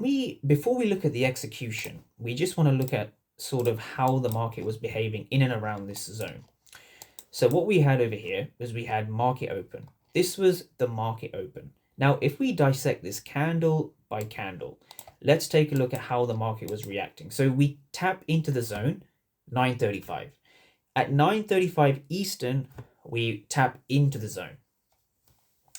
Before we look at the execution, we just want to look at sort of how the market was behaving in and around this zone. So what we had over here was we had market open. This was the market open. Now, if we dissect this candle by candle, let's take a look at how the market was reacting. So we tap into the zone 9:35. At 9:35 Eastern, we tap into the zone.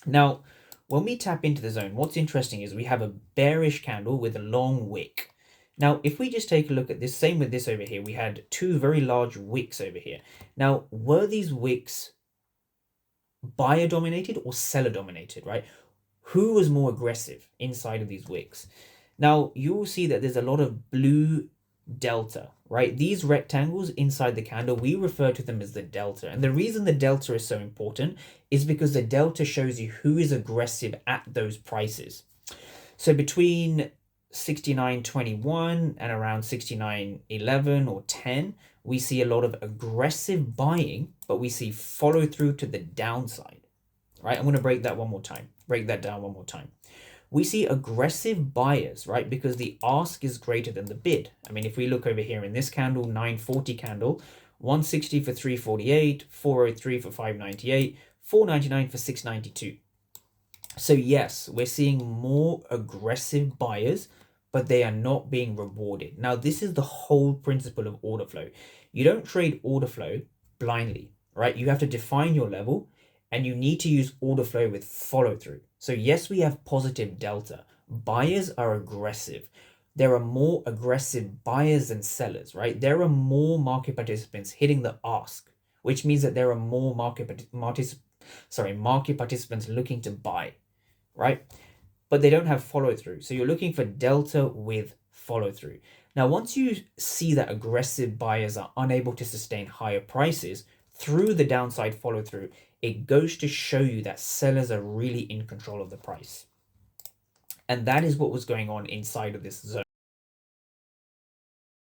Now, when we tap into the zone, what's interesting is we have a bearish candle with a long wick. Now, if we just take a look at this, same with this over here, we had two very large wicks over here. Now, were these wicks buyer dominated or seller dominated, right? Who was more aggressive inside of these wicks? Now, you will see that there's a lot of blue delta, right? These rectangles inside the candle, we refer to them as the delta. And the reason the delta is so important is because the delta shows you who is aggressive at those prices. So between 69.21 and around 69.11 or 10, we see a lot of aggressive buying, but we see follow through to the downside, right? I'm going to break that down one more time. We see aggressive buyers, right? Because the ask is greater than the bid. I mean, if we look over here in this candle, 940 candle, 160 for 348, 403 for 598, 499 for 692. So yes, we're seeing more aggressive buyers, but they are not being rewarded. Now, this is the whole principle of order flow. You don't trade order flow blindly, right? You have to define your level and you need to use order flow with follow through. So yes, we have positive delta. Buyers are aggressive. There are more aggressive buyers than sellers, right? There are more market participants hitting the ask, which means that there are more market participants looking to buy, right? But they don't have follow through. So you're looking for delta with follow through. Now, once you see that aggressive buyers are unable to sustain higher prices through the downside follow through, it goes to show you that sellers are really in control of the price. And that is what was going on inside of this zone.